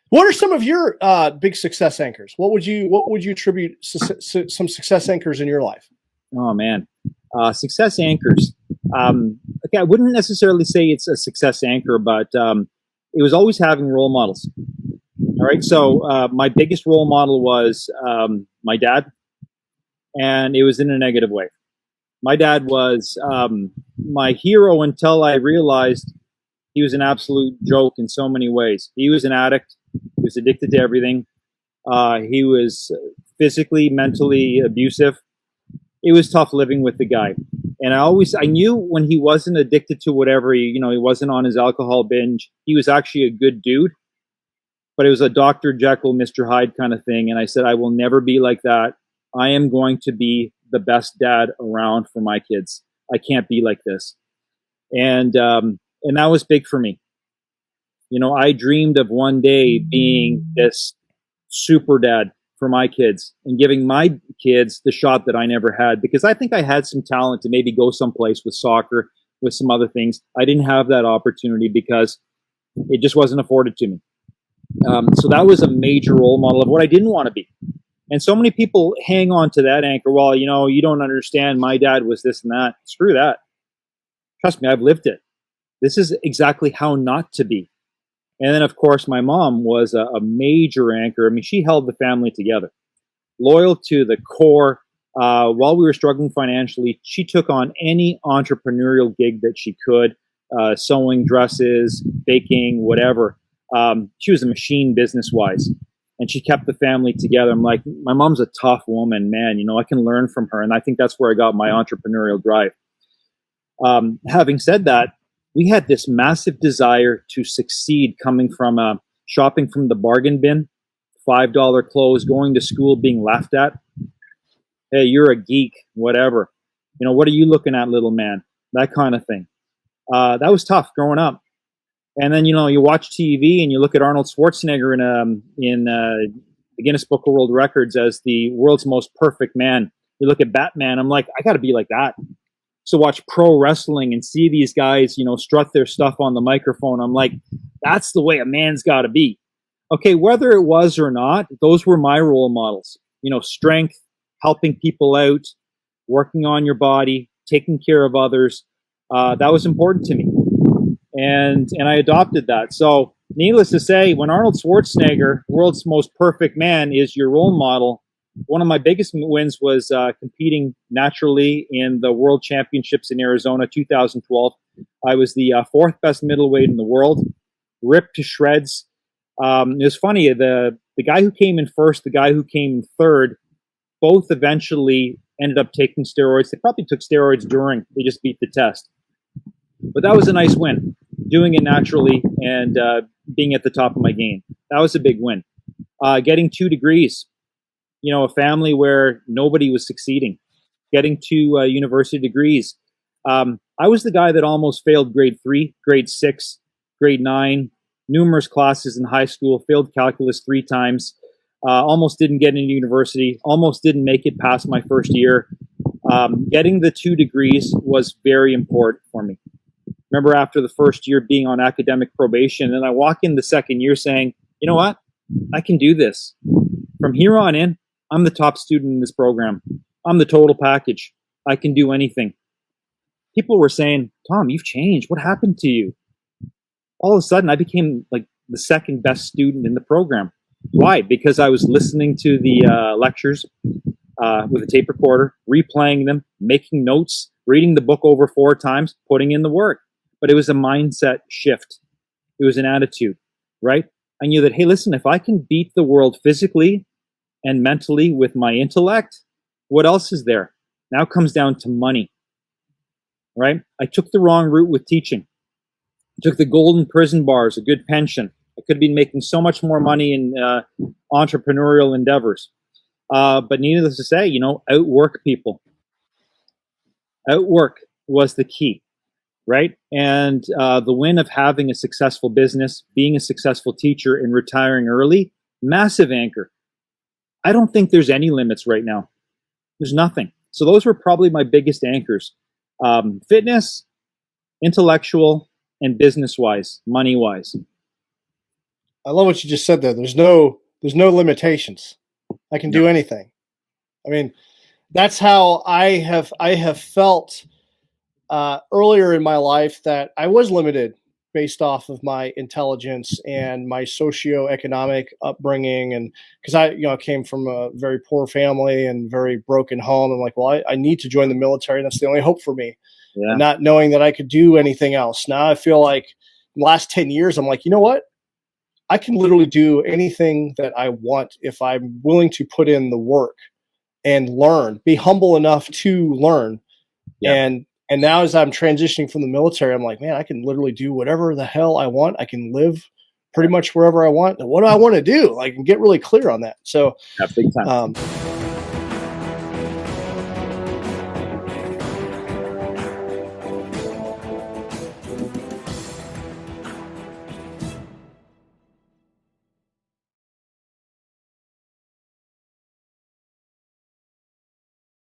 What are some of your big success anchors? What would you attribute some success anchors in your life? Oh man, success anchors. Okay, I wouldn't necessarily say it's a success anchor, but it was always having role models. All right, so my biggest role model was my dad, and it was in a negative way. My dad was my hero until I realized he was an absolute joke in so many ways. He was an addict. He was addicted to everything. He was physically, mentally abusive. It was tough living with the guy. And I knew when he wasn't addicted to whatever, he wasn't on his alcohol binge. He was actually a good dude, but it was a Dr. Jekyll, Mr. Hyde kind of thing. And I said, I will never be like that. I am going to be the best dad around for my kids. I can't be like this. And that was big for me. I dreamed of one day being this super dad for my kids and giving my kids the shot that I never had, because I think I had some talent to maybe go someplace with soccer, with some other things. I didn't have that opportunity because it just wasn't afforded to me. So that was a major role model of what I didn't want to be. And so many people hang on to that anchor. Well, you don't understand. My dad was this and that. Screw that. Trust me, I've lived it. This is exactly how not to be. And then, of course, my mom was a major anchor. I mean, she held the family together. Loyal to the core. While we were struggling financially, she took on any entrepreneurial gig that she could, sewing dresses, baking, whatever. She was a machine business-wise, and she kept the family together. I'm like, my mom's a tough woman, man. I can learn from her, and I think that's where I got my entrepreneurial drive. Having said that, we had this massive desire to succeed coming from shopping from the bargain bin, $5 clothes, going to school, being laughed at. Hey, you're a geek, whatever. What are you looking at, little man? That kind of thing. That was tough growing up. And then, you watch TV and you look at Arnold Schwarzenegger in the Guinness Book of World Records as the world's most perfect man. You look at Batman, I'm like, I got to be like that. So watch pro wrestling and see these guys, strut their stuff on the microphone. I'm like, that's the way a man's got to be. Okay, whether it was or not, those were my role models. Strength, helping people out, working on your body, taking care of others. That was important to me. And I adopted that. So needless to say, when Arnold Schwarzenegger, world's most perfect man, is your role model, one of my biggest wins was competing naturally in the World Championships in Arizona 2012. I was the fourth best middleweight in the world, ripped to shreds. It was funny, the guy who came in first, the guy who came in third, both eventually ended up taking steroids. They probably took steroids during, they just beat the test. But that was a nice win, doing it naturally and being at the top of my game. That was a big win. Getting 2 degrees. A family where nobody was succeeding, getting 2 university degrees. I was the guy that almost failed grade 3, grade 6, grade 9, numerous classes in high school, failed calculus 3 times, almost didn't get into university, almost didn't make it past my first year. Getting the 2 degrees was very important for me. Remember after the first year being on academic probation, and I walk in the second year saying, you know what, I can do this. From here on in, I'm the top student in this program. I'm the total package. I can do anything. People were saying, Tom, you've changed. What happened to you? All of a sudden, I became like the second best student in the program. Why? Because I was listening to the lectures with a tape recorder, replaying them, making notes, reading the book over 4 times, putting in the work. But it was a mindset shift. It was an attitude, right? I knew that, hey, listen, if I can beat the world physically and mentally with my intellect, what else is there? Now it comes down to money, right? I took the wrong route with teaching. I took the golden prison bars, a good pension. I could have been making so much more money in entrepreneurial endeavors. But needless to say, outwork people. Outwork was the key, right? And the win of having a successful business, being a successful teacher, and retiring early, massive anchor. I don't think there's any limits right now. There's nothing. So those were probably my biggest anchors. Fitness, intellectual, and business-wise, money-wise. I love what you just said there. There's no limitations. I can do anything. I mean, that's how I have felt earlier in my life, that I was limited based off of my intelligence and my socioeconomic upbringing. And because I came from a very poor family and very broken home. I'm like, well, I need to join the military. That's the only hope for me. Yeah. And not knowing that I could do anything else. Now I feel like in the last 10 years, I'm like, you know what? I can literally do anything that I want if I'm willing to put in the work and learn, be humble enough to learn. Yeah. And now as I'm transitioning from the military, I'm like, man, I can literally do whatever the hell I want. I can live pretty much wherever I want. And what do I want to do? I can get really clear on that. So Yeah, big time.